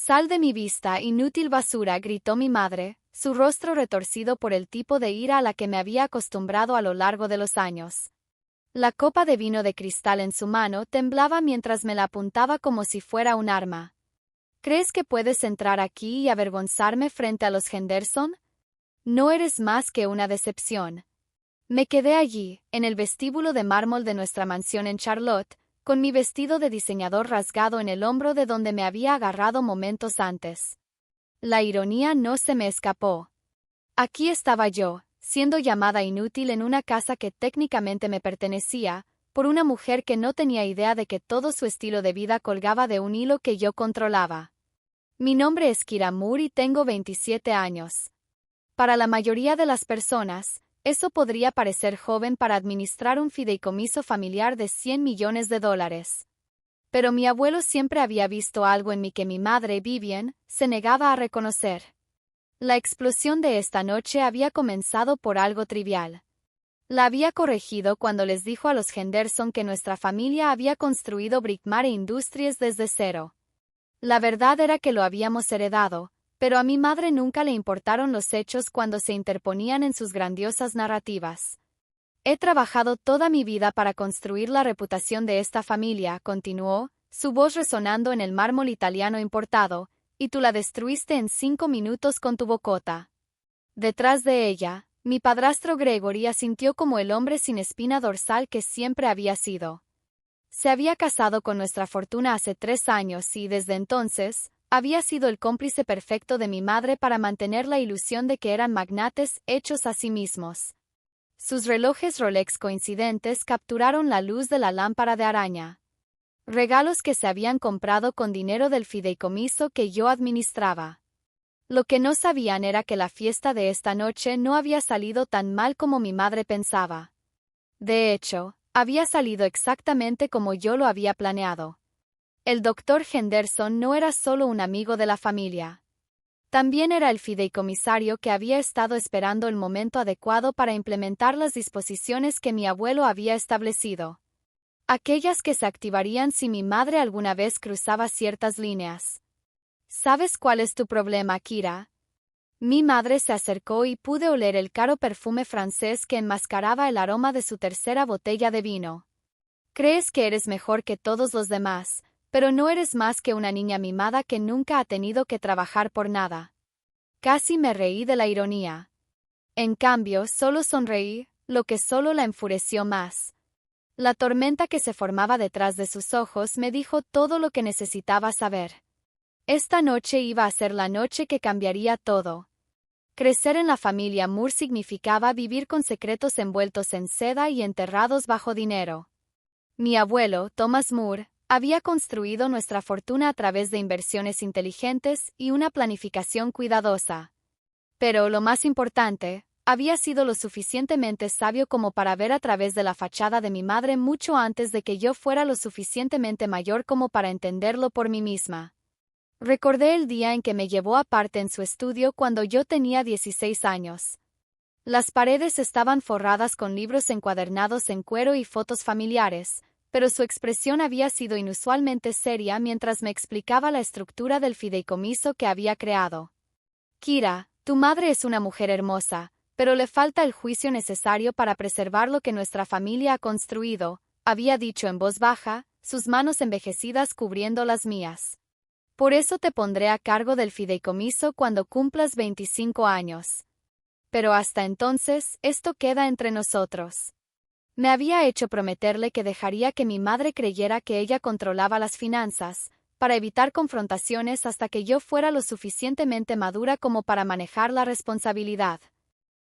Sal de mi vista, inútil basura, gritó mi madre, su rostro retorcido por el tipo de ira a la que me había acostumbrado a lo largo de los años. La copa de vino de cristal en su mano temblaba mientras me la apuntaba como si fuera un arma. ¿Crees que puedes entrar aquí y avergonzarme frente a los Henderson? No eres más que una decepción. Me quedé allí, en el vestíbulo de mármol de nuestra mansión en Charlotte, con mi vestido de diseñador rasgado en el hombro de donde me había agarrado momentos antes. La ironía no se me escapó. Aquí estaba yo, siendo llamada inútil en una casa que técnicamente me pertenecía, por una mujer que no tenía idea de que todo su estilo de vida colgaba de un hilo que yo controlaba. Mi nombre es Kira Moore y tengo 27 años. Para la mayoría de las personas, eso podría parecer joven para administrar un fideicomiso familiar de $100 millones. Pero mi abuelo siempre había visto algo en mí que mi madre, Vivian, se negaba a reconocer. La explosión de esta noche había comenzado por algo trivial. La había corregido cuando les dijo a los Henderson que nuestra familia había construido Brickmare Industries desde cero. La verdad era que lo habíamos heredado, pero a mi madre nunca le importaron los hechos cuando se interponían en sus grandiosas narrativas. He trabajado toda mi vida para construir la reputación de esta familia, continuó, su voz resonando en el mármol italiano importado, y tú la destruiste en 5 minutos con tu bocota. Detrás de ella, mi padrastro Gregory asintió como el hombre sin espina dorsal que siempre había sido. Se había casado con nuestra fortuna hace 3 años y, desde entonces, había sido el cómplice perfecto de mi madre para mantener la ilusión de que eran magnates hechos a sí mismos. Sus relojes Rolex coincidentes capturaron la luz de la lámpara de araña. Regalos que se habían comprado con dinero del fideicomiso que yo administraba. Lo que no sabían era que la fiesta de esta noche no había salido tan mal como mi madre pensaba. De hecho, había salido exactamente como yo lo había planeado. El doctor Henderson no era solo un amigo de la familia. También era el fideicomisario que había estado esperando el momento adecuado para implementar las disposiciones que mi abuelo había establecido. Aquellas que se activarían si mi madre alguna vez cruzaba ciertas líneas. ¿Sabes cuál es tu problema, Kira? Mi madre se acercó y pude oler el caro perfume francés que enmascaraba el aroma de su tercera botella de vino. Crees que eres mejor que todos los demás, pero no eres más que una niña mimada que nunca ha tenido que trabajar por nada. Casi me reí de la ironía. En cambio, solo sonreí, lo que solo la enfureció más. La tormenta que se formaba detrás de sus ojos me dijo todo lo que necesitaba saber. Esta noche iba a ser la noche que cambiaría todo. Crecer en la familia Moore significaba vivir con secretos envueltos en seda y enterrados bajo dinero. Mi abuelo, Thomas Moore, había construido nuestra fortuna a través de inversiones inteligentes y una planificación cuidadosa. Pero, lo más importante, había sido lo suficientemente sabio como para ver a través de la fachada de mi madre mucho antes de que yo fuera lo suficientemente mayor como para entenderlo por mí misma. Recordé el día en que me llevó aparte en su estudio cuando yo tenía 16 años. Las paredes estaban forradas con libros encuadernados en cuero y fotos familiares, pero su expresión había sido inusualmente seria mientras me explicaba la estructura del fideicomiso que había creado. Kira, tu madre es una mujer hermosa, pero le falta el juicio necesario para preservar lo que nuestra familia ha construido, había dicho en voz baja, sus manos envejecidas cubriendo las mías. Por eso te pondré a cargo del fideicomiso cuando cumplas 25 años. Pero hasta entonces, esto queda entre nosotros. Me había hecho prometerle que dejaría que mi madre creyera que ella controlaba las finanzas, para evitar confrontaciones hasta que yo fuera lo suficientemente madura como para manejar la responsabilidad.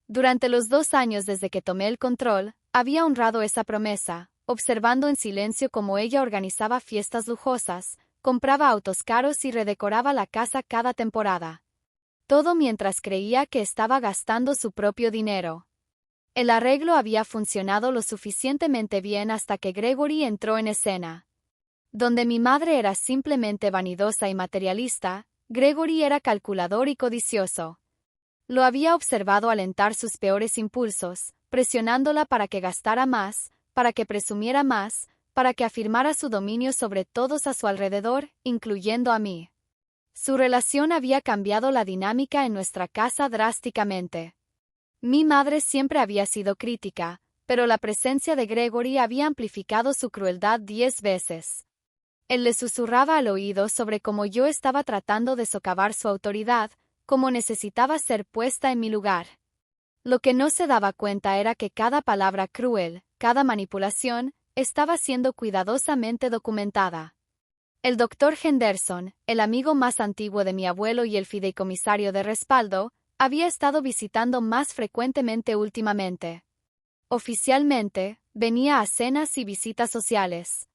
Durante los 2 años desde que tomé el control, había honrado esa promesa, observando en silencio cómo ella organizaba fiestas lujosas, compraba autos caros y redecoraba la casa cada temporada. Todo mientras creía que estaba gastando su propio dinero. El arreglo había funcionado lo suficientemente bien hasta que Gregory entró en escena. Donde mi madre era simplemente vanidosa y materialista, Gregory era calculador y codicioso. Lo había observado alentar sus peores impulsos, presionándola para que gastara más, para que presumiera más, para que afirmara su dominio sobre todos a su alrededor, incluyendo a mí. Su relación había cambiado la dinámica en nuestra casa drásticamente. Mi madre siempre había sido crítica, pero la presencia de Gregory había amplificado su crueldad 10 veces. Él le susurraba al oído sobre cómo yo estaba tratando de socavar su autoridad, cómo necesitaba ser puesta en mi lugar. Lo que no se daba cuenta era que cada palabra cruel, cada manipulación, estaba siendo cuidadosamente documentada. El doctor Henderson, el amigo más antiguo de mi abuelo y el fideicomisario de respaldo, había estado visitando más frecuentemente últimamente. Oficialmente, venía a cenas y visitas sociales.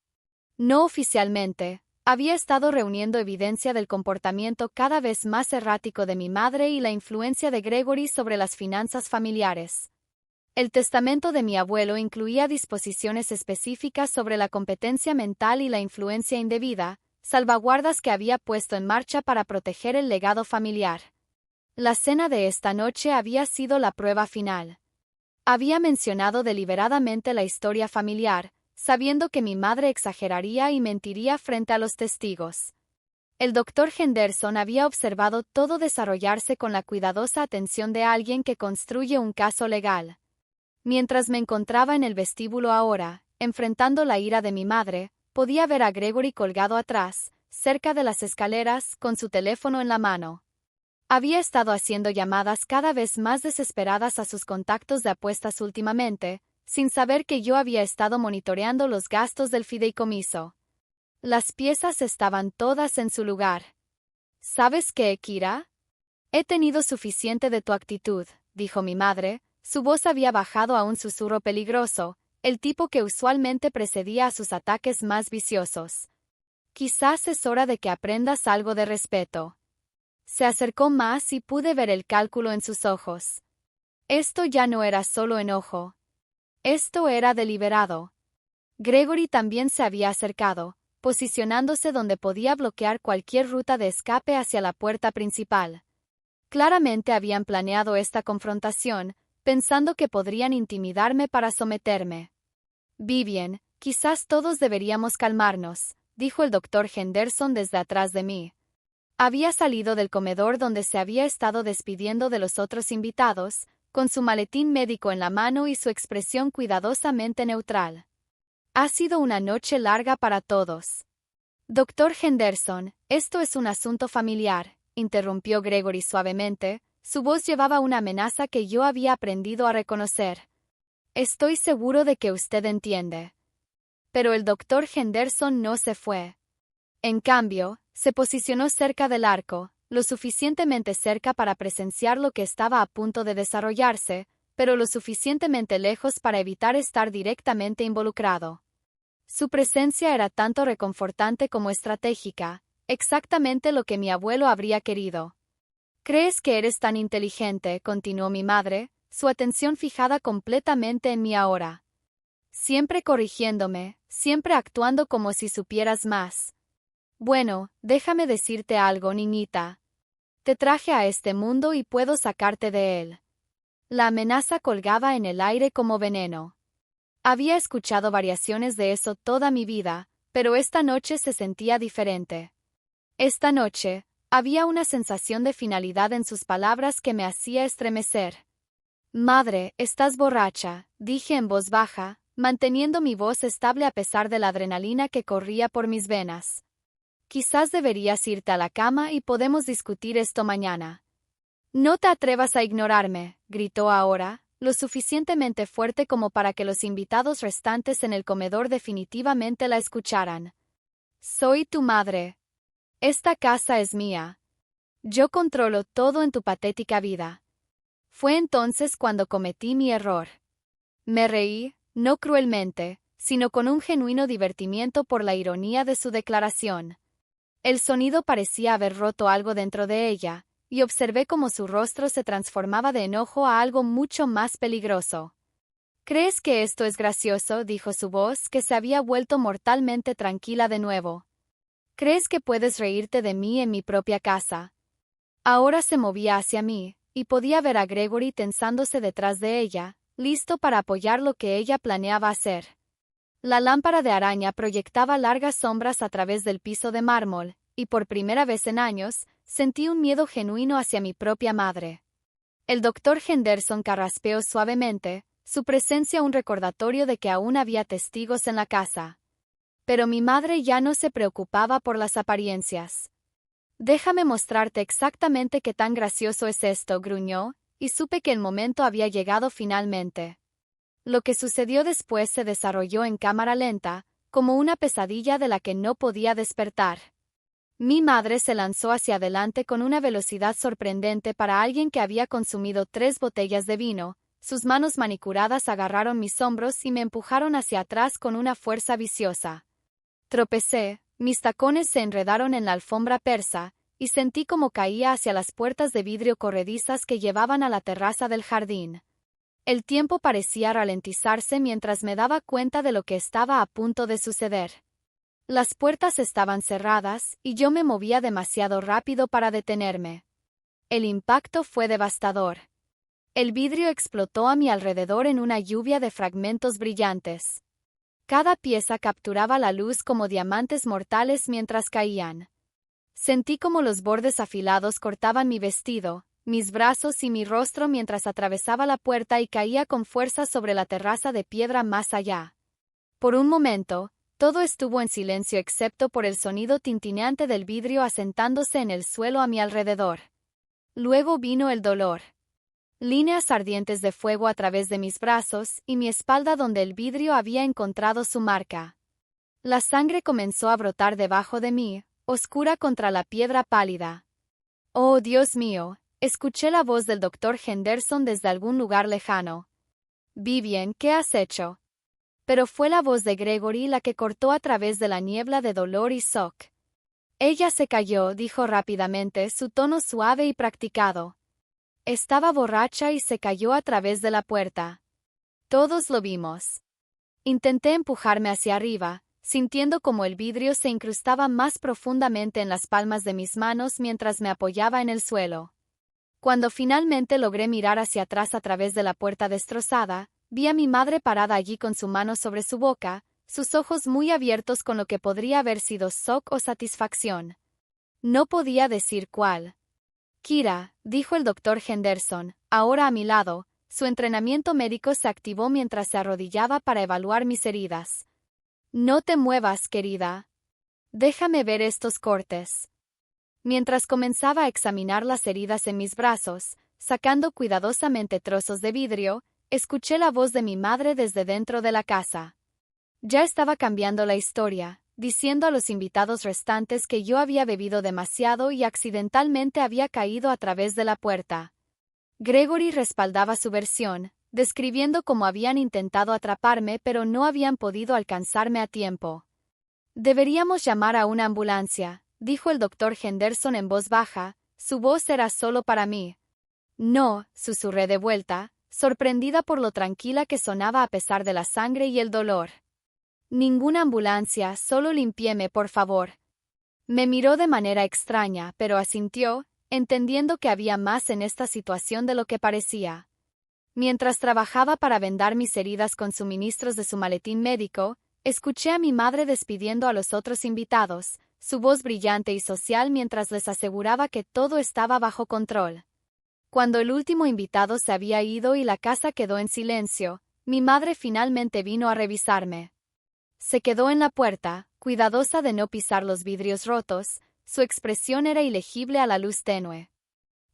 No oficialmente, había estado reuniendo evidencia del comportamiento cada vez más errático de mi madre y la influencia de Gregory sobre las finanzas familiares. El testamento de mi abuelo incluía disposiciones específicas sobre la competencia mental y la influencia indebida, salvaguardas que había puesto en marcha para proteger el legado familiar. La cena de esta noche había sido la prueba final. Había mencionado deliberadamente la historia familiar, sabiendo que mi madre exageraría y mentiría frente a los testigos. El doctor Henderson había observado todo desarrollarse con la cuidadosa atención de alguien que construye un caso legal. Mientras me encontraba en el vestíbulo ahora, enfrentando la ira de mi madre, podía ver a Gregory colgado atrás, cerca de las escaleras, con su teléfono en la mano. Había estado haciendo llamadas cada vez más desesperadas a sus contactos de apuestas últimamente, sin saber que yo había estado monitoreando los gastos del fideicomiso. Las piezas estaban todas en su lugar. ¿Sabes qué, Kira? He tenido suficiente de tu actitud, dijo mi madre. Su voz había bajado a un susurro peligroso, el tipo que usualmente precedía a sus ataques más viciosos. Quizás es hora de que aprendas algo de respeto. Se acercó más y pude ver el cálculo en sus ojos. Esto ya no era solo enojo. Esto era deliberado. Gregory también se había acercado, posicionándose donde podía bloquear cualquier ruta de escape hacia la puerta principal. Claramente habían planeado esta confrontación, pensando que podrían intimidarme para someterme. Vivien, quizás todos deberíamos calmarnos, dijo el doctor Henderson desde atrás de mí. Había salido del comedor donde se había estado despidiendo de los otros invitados, con su maletín médico en la mano y su expresión cuidadosamente neutral. Ha sido una noche larga para todos. Doctor Henderson, esto es un asunto familiar, interrumpió Gregory suavemente. Su voz llevaba una amenaza que yo había aprendido a reconocer. Estoy seguro de que usted entiende. Pero el doctor Henderson no se fue. En cambio, se posicionó cerca del arco, lo suficientemente cerca para presenciar lo que estaba a punto de desarrollarse, pero lo suficientemente lejos para evitar estar directamente involucrado. Su presencia era tanto reconfortante como estratégica, exactamente lo que mi abuelo habría querido. ¿Crees que eres tan inteligente?, continuó mi madre, su atención fijada completamente en mí ahora. Siempre corrigiéndome, siempre actuando como si supieras más. Bueno, déjame decirte algo, niñita. Te traje a este mundo y puedo sacarte de él. La amenaza colgaba en el aire como veneno. Había escuchado variaciones de eso toda mi vida, pero esta noche se sentía diferente. Esta noche, había una sensación de finalidad en sus palabras que me hacía estremecer. Madre, estás borracha, dije en voz baja, manteniendo mi voz estable a pesar de la adrenalina que corría por mis venas. Quizás deberías irte a la cama y podemos discutir esto mañana. No te atrevas a ignorarme, gritó ahora, lo suficientemente fuerte como para que los invitados restantes en el comedor definitivamente la escucharan. Soy tu madre. Esta casa es mía. Yo controlo todo en tu patética vida. Fue entonces cuando cometí mi error. Me reí, no cruelmente, sino con un genuino divertimiento por la ironía de su declaración. El sonido parecía haber roto algo dentro de ella, y observé cómo su rostro se transformaba de enojo a algo mucho más peligroso. ¿Crees que esto es gracioso?, dijo su voz, que se había vuelto mortalmente tranquila de nuevo. ¿Crees que puedes reírte de mí en mi propia casa? Ahora se movía hacia mí, y podía ver a Gregory tensándose detrás de ella, listo para apoyar lo que ella planeaba hacer. La lámpara de araña proyectaba largas sombras a través del piso de mármol, y por primera vez en años, sentí un miedo genuino hacia mi propia madre. El doctor Henderson carraspeó suavemente, su presencia un recordatorio de que aún había testigos en la casa. Pero mi madre ya no se preocupaba por las apariencias. «Déjame mostrarte exactamente qué tan gracioso es esto», gruñó, y supe que el momento había llegado finalmente. Lo que sucedió después se desarrolló en cámara lenta, como una pesadilla de la que no podía despertar. Mi madre se lanzó hacia adelante con una velocidad sorprendente para alguien que había consumido 3 botellas de vino, sus manos manicuradas agarraron mis hombros y me empujaron hacia atrás con una fuerza viciosa. Tropecé, mis tacones se enredaron en la alfombra persa, y sentí como caía hacia las puertas de vidrio corredizas que llevaban a la terraza del jardín. El tiempo parecía ralentizarse mientras me daba cuenta de lo que estaba a punto de suceder. Las puertas estaban cerradas, y yo me movía demasiado rápido para detenerme. El impacto fue devastador. El vidrio explotó a mi alrededor en una lluvia de fragmentos brillantes. Cada pieza capturaba la luz como diamantes mortales mientras caían. Sentí como los bordes afilados cortaban mi vestido, mis brazos y mi rostro mientras atravesaba la puerta y caía con fuerza sobre la terraza de piedra más allá. Por un momento, todo estuvo en silencio excepto por el sonido tintineante del vidrio asentándose en el suelo a mi alrededor. Luego vino el dolor. Líneas ardientes de fuego a través de mis brazos y mi espalda donde el vidrio había encontrado su marca. La sangre comenzó a brotar debajo de mí, oscura contra la piedra pálida. «Oh, Dios mío», escuché la voz del doctor Henderson desde algún lugar lejano. «Vivian, ¿qué has hecho?» Pero fue la voz de Gregory la que cortó a través de la niebla de dolor y shock. «Ella se cayó», dijo rápidamente, su tono suave y practicado. «Estaba borracha y se cayó a través de la puerta. Todos lo vimos». Intenté empujarme hacia arriba, sintiendo como el vidrio se incrustaba más profundamente en las palmas de mis manos mientras me apoyaba en el suelo. Cuando finalmente logré mirar hacia atrás a través de la puerta destrozada, vi a mi madre parada allí con su mano sobre su boca, sus ojos muy abiertos con lo que podría haber sido shock o satisfacción. No podía decir cuál. «Kira», dijo el doctor Henderson, ahora a mi lado, su entrenamiento médico se activó mientras se arrodillaba para evaluar mis heridas. «No te muevas, querida. Déjame ver estos cortes». Mientras comenzaba a examinar las heridas en mis brazos, sacando cuidadosamente trozos de vidrio, escuché la voz de mi madre desde dentro de la casa. Ya estaba cambiando la historia, diciendo a los invitados restantes que yo había bebido demasiado y accidentalmente había caído a través de la puerta. Gregory respaldaba su versión, describiendo cómo habían intentado atraparme pero no habían podido alcanzarme a tiempo. «Deberíamos llamar a una ambulancia», dijo el doctor Henderson en voz baja, su voz era solo para mí. «No», susurré de vuelta, sorprendida por lo tranquila que sonaba a pesar de la sangre y el dolor. «Ninguna ambulancia, solo limpieme, por favor». Me miró de manera extraña, pero asintió, entendiendo que había más en esta situación de lo que parecía. Mientras trabajaba para vendar mis heridas con suministros de su maletín médico, escuché a mi madre despidiendo a los otros invitados, su voz brillante y social mientras les aseguraba que todo estaba bajo control. Cuando el último invitado se había ido y la casa quedó en silencio, mi madre finalmente vino a revisarme. Se quedó en la puerta, cuidadosa de no pisar los vidrios rotos, su expresión era ilegible a la luz tenue.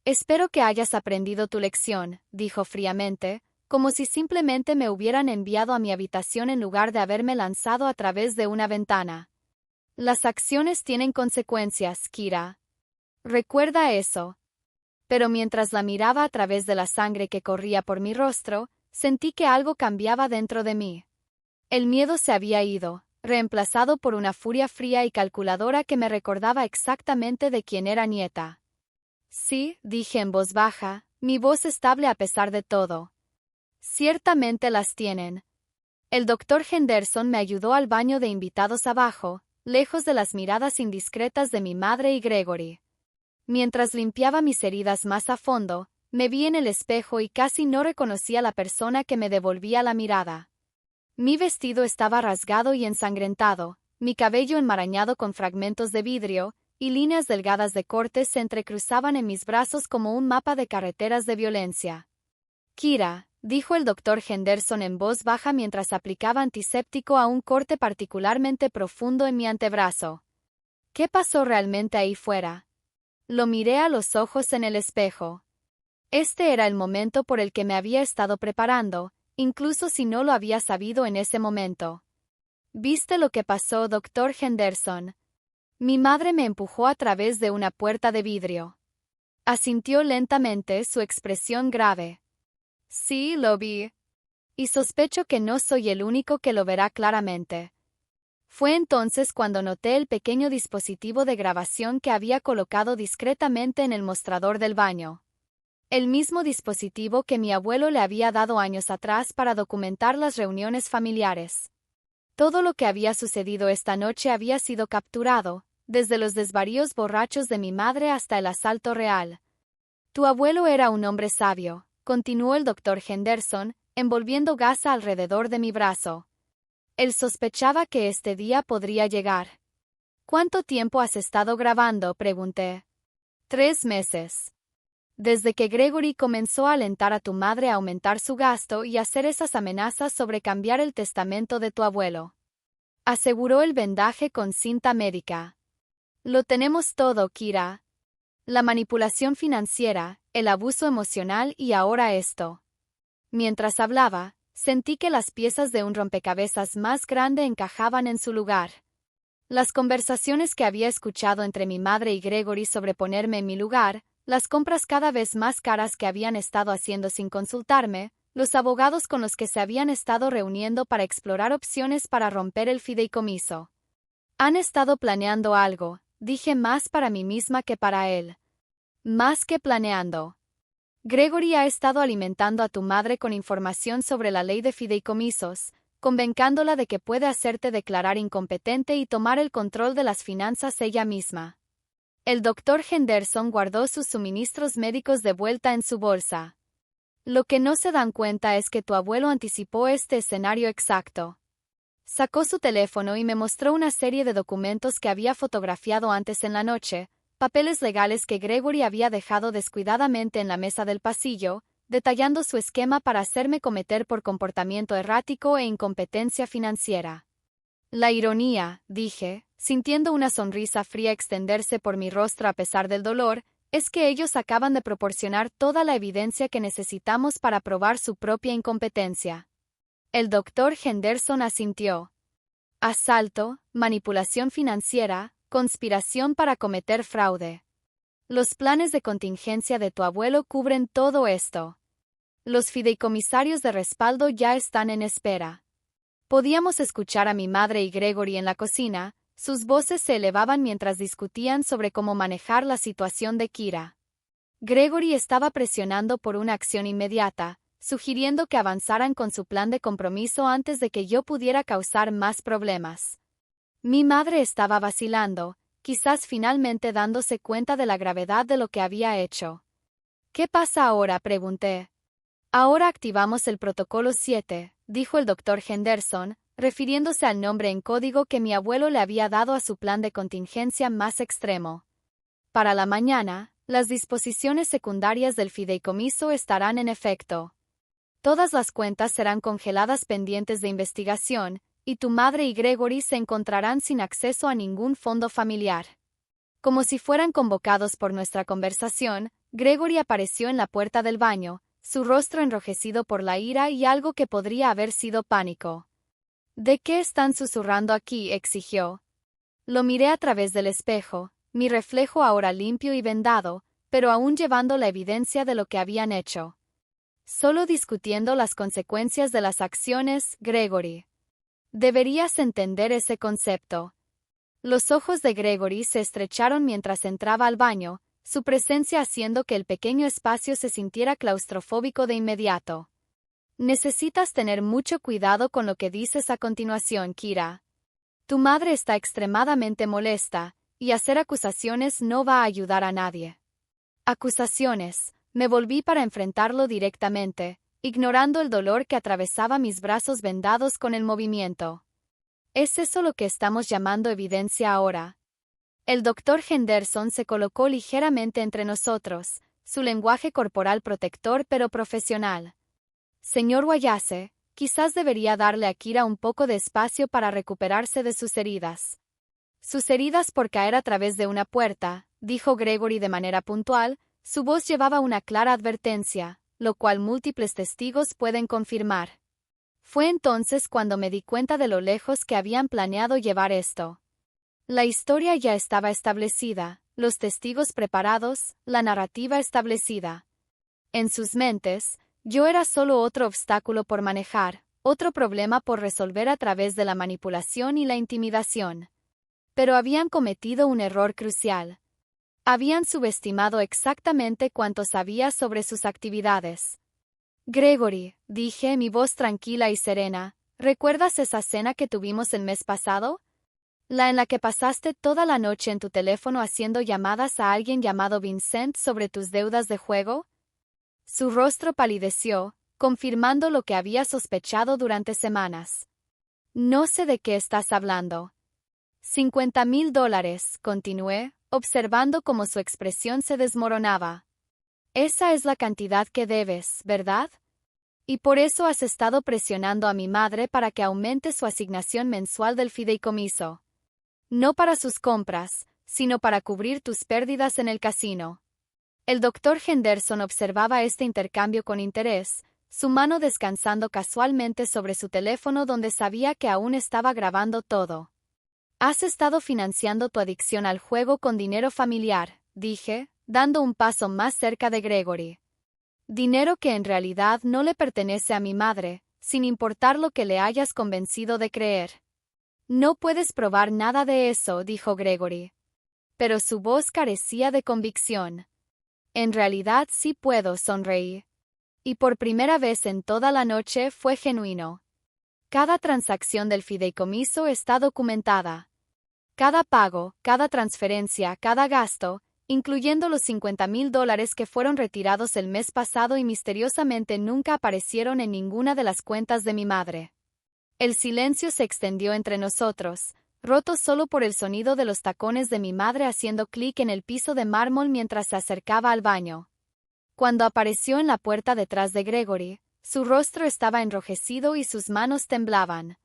«Espero que hayas aprendido tu lección», dijo fríamente, como si simplemente me hubieran enviado a mi habitación en lugar de haberme lanzado a través de una ventana. «Las acciones tienen consecuencias, Kira. Recuerda eso». Pero mientras la miraba a través de la sangre que corría por mi rostro, sentí que algo cambiaba dentro de mí. El miedo se había ido, reemplazado por una furia fría y calculadora que me recordaba exactamente de quién era nieta. «Sí», dije en voz baja, mi voz estable a pesar de todo. «Ciertamente las tienen». El doctor Henderson me ayudó al baño de invitados abajo, lejos de las miradas indiscretas de mi madre y Gregory. Mientras limpiaba mis heridas más a fondo, me vi en el espejo y casi no reconocí a la persona que me devolvía la mirada. Mi vestido estaba rasgado y ensangrentado, mi cabello enmarañado con fragmentos de vidrio, y líneas delgadas de cortes se entrecruzaban en mis brazos como un mapa de carreteras de violencia. Kira, dijo el doctor Henderson en voz baja mientras aplicaba antiséptico a un corte particularmente profundo en mi antebrazo. ¿Qué pasó realmente ahí fuera? Lo miré a los ojos en el espejo. Este era el momento por el que me había estado preparando, incluso si no lo había sabido en ese momento. ¿Viste lo que pasó, doctor Henderson? Mi madre me empujó a través de una puerta de vidrio. Asintió lentamente, su expresión grave. Sí, lo vi. Y sospecho que no soy el único que lo verá claramente. Fue entonces cuando noté el pequeño dispositivo de grabación que había colocado discretamente en el mostrador del baño. El mismo dispositivo que mi abuelo le había dado años atrás para documentar las reuniones familiares. Todo lo que había sucedido esta noche había sido capturado, desde los desvaríos borrachos de mi madre hasta el asalto real. Tu abuelo era un hombre sabio, continuó el doctor Henderson, envolviendo gasa alrededor de mi brazo. Él sospechaba que este día podría llegar. ¿Cuánto tiempo has estado grabando?, pregunté. 3 meses. Desde que Gregory comenzó a alentar a tu madre a aumentar su gasto y hacer esas amenazas sobre cambiar el testamento de tu abuelo. Aseguró el vendaje con cinta médica. Lo tenemos todo, Kira. La manipulación financiera, el abuso emocional y ahora esto. Mientras hablaba, sentí que las piezas de un rompecabezas más grande encajaban en su lugar. Las conversaciones que había escuchado entre mi madre y Gregory sobre ponerme en mi lugar, las compras cada vez más caras que habían estado haciendo sin consultarme, los abogados con los que se habían estado reuniendo para explorar opciones para romper el fideicomiso. Han estado planeando algo, dije más para mí misma que para él. Más que planeando. Gregory ha estado alimentando a tu madre con información sobre la ley de fideicomisos, convencándola de que puede hacerte declarar incompetente y tomar el control de las finanzas ella misma. El doctor Henderson guardó sus suministros médicos de vuelta en su bolsa. Lo que no se dan cuenta es que tu abuelo anticipó este escenario exacto. Sacó su teléfono y me mostró una serie de documentos que había fotografiado antes en la noche, papeles legales que Gregory había dejado descuidadamente en la mesa del pasillo, detallando su esquema para hacerme cometer por comportamiento errático e incompetencia financiera. La ironía, dije, sintiendo una sonrisa fría extenderse por mi rostro a pesar del dolor, es que ellos acaban de proporcionar toda la evidencia que necesitamos para probar su propia incompetencia. El doctor Henderson asintió. Asalto, manipulación financiera, conspiración para cometer fraude. Los planes de contingencia de tu abuelo cubren todo esto. Los fideicomisarios de respaldo ya están en espera. Podíamos escuchar a mi madre y Gregory en la cocina, sus voces se elevaban mientras discutían sobre cómo manejar la situación de Kira. Gregory estaba presionando por una acción inmediata, sugiriendo que avanzaran con su plan de compromiso antes de que yo pudiera causar más problemas. Mi madre estaba vacilando, quizás finalmente dándose cuenta de la gravedad de lo que había hecho. ¿Qué pasa ahora?, pregunté. Ahora activamos el protocolo 7, dijo el doctor Henderson, refiriéndose al nombre en código que mi abuelo le había dado a su plan de contingencia más extremo. Para la mañana, las disposiciones secundarias del fideicomiso estarán en efecto. Todas las cuentas serán congeladas pendientes de investigación, y tu madre y Gregory se encontrarán sin acceso a ningún fondo familiar. Como si fueran convocados por nuestra conversación, Gregory apareció en la puerta del baño, su rostro enrojecido por la ira y algo que podría haber sido pánico. ¿De qué están susurrando aquí?, exigió. Lo miré a través del espejo, mi reflejo ahora limpio y vendado, pero aún llevando la evidencia de lo que habían hecho. Solo discutiendo las consecuencias de las acciones, Gregory. Deberías entender ese concepto. Los ojos de Gregory se estrecharon mientras entraba al baño, su presencia haciendo que el pequeño espacio se sintiera claustrofóbico de inmediato. Necesitas tener mucho cuidado con lo que dices a continuación, Kira. Tu madre está extremadamente molesta, y hacer acusaciones no va a ayudar a nadie. Acusaciones. Me volví para enfrentarlo directamente, ignorando el dolor que atravesaba mis brazos vendados con el movimiento. ¿Es eso lo que estamos llamando evidencia ahora? El doctor Henderson se colocó ligeramente entre nosotros, su lenguaje corporal protector pero profesional. Señor Wallace, quizás debería darle a Kira un poco de espacio para recuperarse de sus heridas. Sus heridas por caer a través de una puerta, dijo Gregory de manera puntual, su voz llevaba una clara advertencia, lo cual múltiples testigos pueden confirmar. Fue entonces cuando me di cuenta de lo lejos que habían planeado llevar esto. La historia ya estaba establecida, los testigos preparados, la narrativa establecida. En sus mentes, yo era solo otro obstáculo por manejar, otro problema por resolver a través de la manipulación y la intimidación. Pero habían cometido un error crucial. Habían subestimado exactamente cuánto sabía sobre sus actividades. Gregory, dije, mi voz tranquila y serena, ¿recuerdas esa cena que tuvimos el mes pasado? La en la que pasaste toda la noche en tu teléfono haciendo llamadas a alguien llamado Vincent sobre tus deudas de juego. Su rostro palideció, confirmando lo que había sospechado durante semanas. No sé de qué estás hablando. $50,000, continué, observando cómo su expresión se desmoronaba. Esa es la cantidad que debes, ¿verdad? Y por eso has estado presionando a mi madre para que aumente su asignación mensual del fideicomiso. No para sus compras, sino para cubrir tus pérdidas en el casino. El doctor Henderson observaba este intercambio con interés, su mano descansando casualmente sobre su teléfono donde sabía que aún estaba grabando todo. Has estado financiando tu adicción al juego con dinero familiar, dije, dando un paso más cerca de Gregory. Dinero que en realidad no le pertenece a mi madre, sin importar lo que le hayas convencido de creer. No puedes probar nada de eso, dijo Gregory. Pero su voz carecía de convicción. En realidad sí puedo, sonreí. Y por primera vez en toda la noche fue genuino. Cada transacción del fideicomiso está documentada. Cada pago, cada transferencia, cada gasto, incluyendo los $50,000 que fueron retirados el mes pasado y misteriosamente nunca aparecieron en ninguna de las cuentas de mi madre. El silencio se extendió entre nosotros, roto solo por el sonido de los tacones de mi madre haciendo clic en el piso de mármol mientras se acercaba al baño. Cuando apareció en la puerta detrás de Gregory, su rostro estaba enrojecido y sus manos temblaban.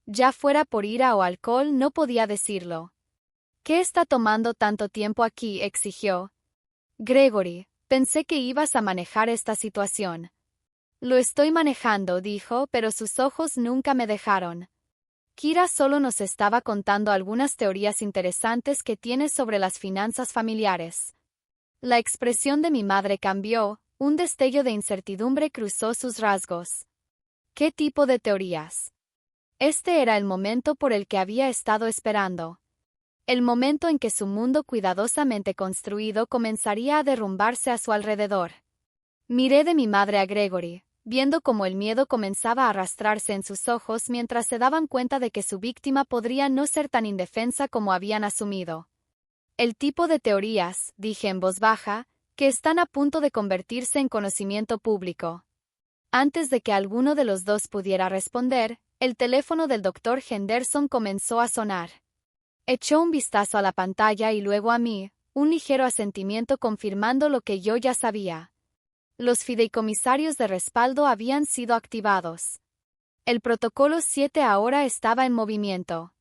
Ya fuera por ira o alcohol, no podía decirlo. ¿Qué está tomando tanto tiempo aquí?, exigió. Gregory, pensé que ibas a manejar esta situación. Lo estoy manejando, dijo, pero sus ojos nunca me dejaron. Kira solo nos estaba contando algunas teorías interesantes que tiene sobre las finanzas familiares. La expresión de mi madre cambió, un destello de incertidumbre cruzó sus rasgos. ¿Qué tipo de teorías? Este era el momento por el que había estado esperando. El momento en que su mundo cuidadosamente construido comenzaría a derrumbarse a su alrededor. Miré de mi madre a Gregory, viendo cómo el miedo comenzaba a arrastrarse en sus ojos mientras se daban cuenta de que su víctima podría no ser tan indefensa como habían asumido. El tipo de teorías, dije en voz baja, que están a punto de convertirse en conocimiento público. Antes de que alguno de los dos pudiera responder, el teléfono del doctor Henderson comenzó a sonar. Echó un vistazo a la pantalla y luego a mí, un ligero asentimiento confirmando lo que yo ya sabía. Los fideicomisarios de respaldo habían sido activados. El protocolo 7 ahora estaba en movimiento.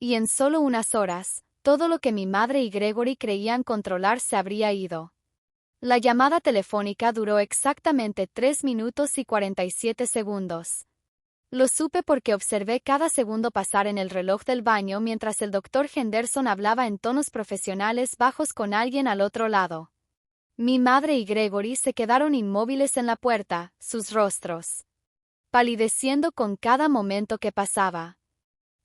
Y en solo unas horas, todo lo que mi madre y Gregory creían controlar se habría ido. La llamada telefónica duró exactamente 3 minutos y 47 segundos. Lo supe porque observé cada segundo pasar en el reloj del baño mientras el doctor Henderson hablaba en tonos profesionales bajos con alguien al otro lado. Mi madre y Gregory se quedaron inmóviles en la puerta, sus rostros palideciendo con cada momento que pasaba.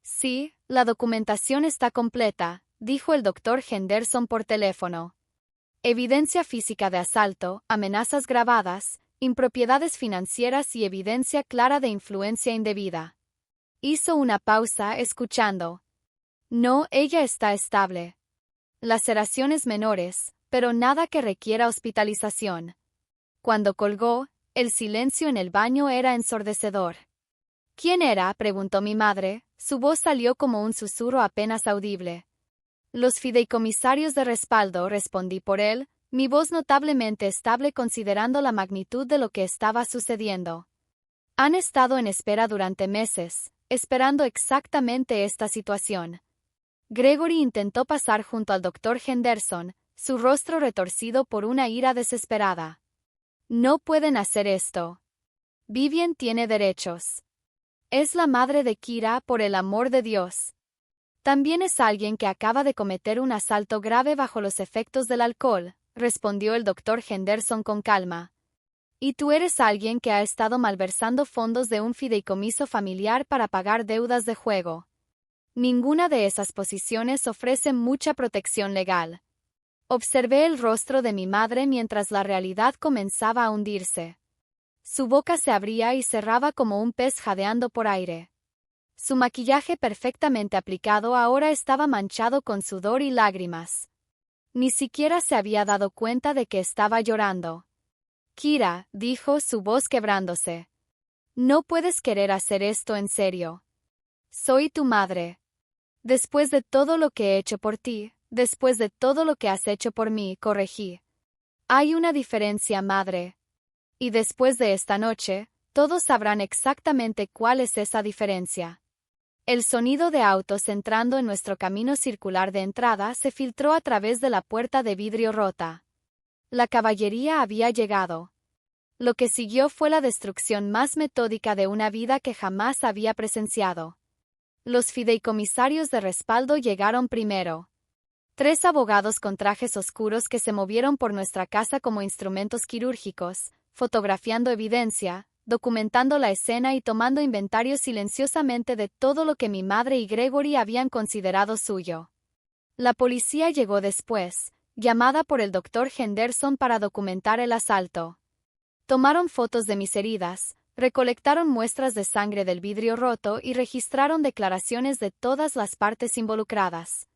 Sí, la documentación está completa, dijo el doctor Henderson por teléfono. Evidencia física de asalto, amenazas grabadas, impropiedades financieras y evidencia clara de influencia indebida. Hizo una pausa, escuchando. No, ella está estable. Laceraciones menores, pero nada que requiera hospitalización. Cuando colgó, el silencio en el baño era ensordecedor. ¿Quién era?, preguntó mi madre, su voz salió como un susurro apenas audible. Los fideicomisarios de respaldo, respondí por él, mi voz notablemente estable considerando la magnitud de lo que estaba sucediendo. Han estado en espera durante meses, esperando exactamente esta situación. Gregory intentó pasar junto al doctor Henderson, su rostro retorcido por una ira desesperada. No pueden hacer esto. Vivian tiene derechos. Es la madre de Kira, por el amor de Dios. También es alguien que acaba de cometer un asalto grave bajo los efectos del alcohol, respondió el doctor Henderson con calma. Y tú eres alguien que ha estado malversando fondos de un fideicomiso familiar para pagar deudas de juego. Ninguna de esas posiciones ofrece mucha protección legal. Observé el rostro de mi madre mientras la realidad comenzaba a hundirse. Su boca se abría y cerraba como un pez jadeando por aire. Su maquillaje perfectamente aplicado ahora estaba manchado con sudor y lágrimas. Ni siquiera se había dado cuenta de que estaba llorando. Kira, dijo, su voz quebrándose. No puedes querer hacer esto en serio. Soy tu madre. Después de todo lo que he hecho por ti, después de todo lo que has hecho por mí, corregí. Hay una diferencia, madre. Y después de esta noche, todos sabrán exactamente cuál es esa diferencia. El sonido de autos entrando en nuestro camino circular de entrada se filtró a través de la puerta de vidrio rota. La caballería había llegado. Lo que siguió fue la destrucción más metódica de una vida que jamás había presenciado. Los fideicomisarios de respaldo llegaron primero. 3 abogados con trajes oscuros que se movieron por nuestra casa como instrumentos quirúrgicos, fotografiando evidencia, documentando la escena y tomando inventario silenciosamente de todo lo que mi madre y Gregory habían considerado suyo. La policía llegó después, llamada por el doctor Henderson para documentar el asalto. Tomaron fotos de mis heridas, recolectaron muestras de sangre del vidrio roto y registraron declaraciones de todas las partes involucradas.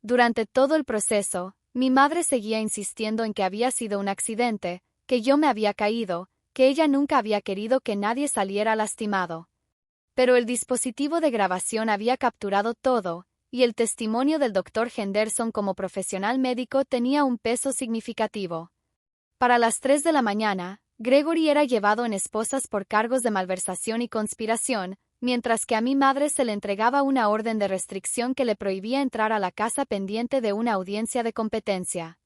Durante todo el proceso, mi madre seguía insistiendo en que había sido un accidente, que yo me había caído, que ella nunca había querido que nadie saliera lastimado. Pero el dispositivo de grabación había capturado todo, y el testimonio del doctor Henderson como profesional médico tenía un peso significativo. Para las 3 de la mañana, Gregory era llevado en esposas por cargos de malversación y conspiración, mientras que a mi madre se le entregaba una orden de restricción que le prohibía entrar a la casa pendiente de una audiencia de competencia.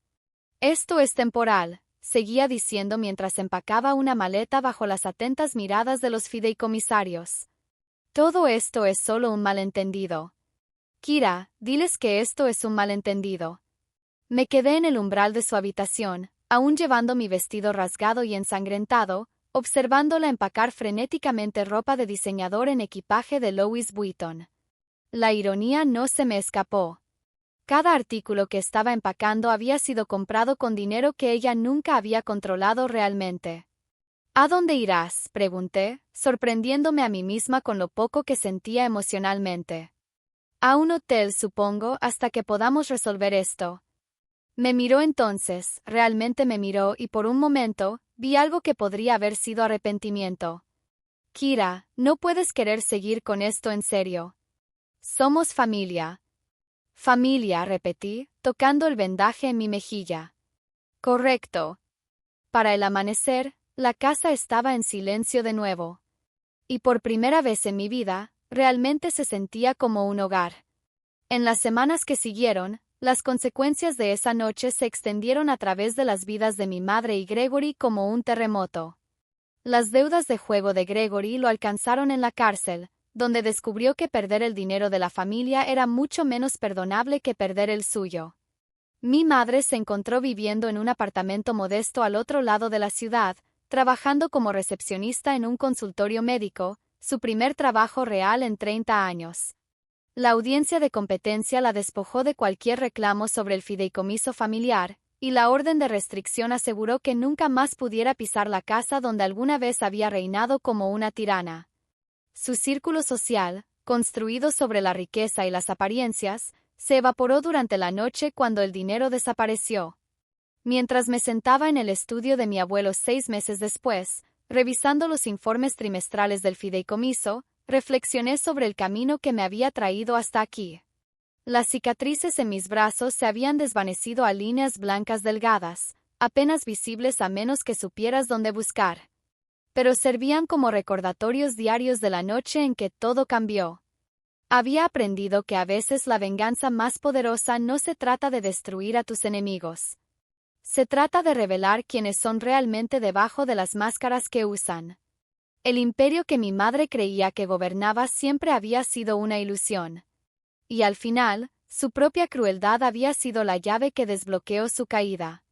Esto es temporal, seguía diciendo mientras empacaba una maleta bajo las atentas miradas de los fideicomisarios. Todo esto es solo un malentendido. Kira, diles que esto es un malentendido. Me quedé en el umbral de su habitación, aún llevando mi vestido rasgado y ensangrentado, observándola empacar frenéticamente ropa de diseñador en equipaje de Louis Vuitton. La ironía no se me escapó. Cada artículo que estaba empacando había sido comprado con dinero que ella nunca había controlado realmente. ¿A dónde irás?, pregunté, sorprendiéndome a mí misma con lo poco que sentía emocionalmente. A un hotel, supongo, hasta que podamos resolver esto. Me miró entonces, realmente me miró y por un momento, vi algo que podría haber sido arrepentimiento. Kira, no puedes querer seguir con esto en serio. Somos familia. Familia, repetí, tocando el vendaje en mi mejilla. Correcto. Para el amanecer, la casa estaba en silencio de nuevo. Y por primera vez en mi vida, realmente se sentía como un hogar. En las semanas que siguieron, las consecuencias de esa noche se extendieron a través de las vidas de mi madre y Gregory como un terremoto. Las deudas de juego de Gregory lo alcanzaron en la cárcel, donde descubrió que perder el dinero de la familia era mucho menos perdonable que perder el suyo. Mi madre se encontró viviendo en un apartamento modesto al otro lado de la ciudad, trabajando como recepcionista en un consultorio médico, su primer trabajo real en 30 años. La audiencia de competencia la despojó de cualquier reclamo sobre el fideicomiso familiar, y la orden de restricción aseguró que nunca más pudiera pisar la casa donde alguna vez había reinado como una tirana. Su círculo social, construido sobre la riqueza y las apariencias, se evaporó durante la noche cuando el dinero desapareció. Mientras me sentaba en el estudio de mi abuelo 6 meses después, revisando los informes trimestrales del fideicomiso, reflexioné sobre el camino que me había traído hasta aquí. Las cicatrices en mis brazos se habían desvanecido a líneas blancas delgadas, apenas visibles a menos que supieras dónde buscar. Pero servían como recordatorios diarios de la noche en que todo cambió. Había aprendido que a veces la venganza más poderosa no se trata de destruir a tus enemigos. Se trata de revelar quiénes son realmente debajo de las máscaras que usan. El imperio que mi madre creía que gobernaba siempre había sido una ilusión. Y al final, su propia crueldad había sido la llave que desbloqueó su caída.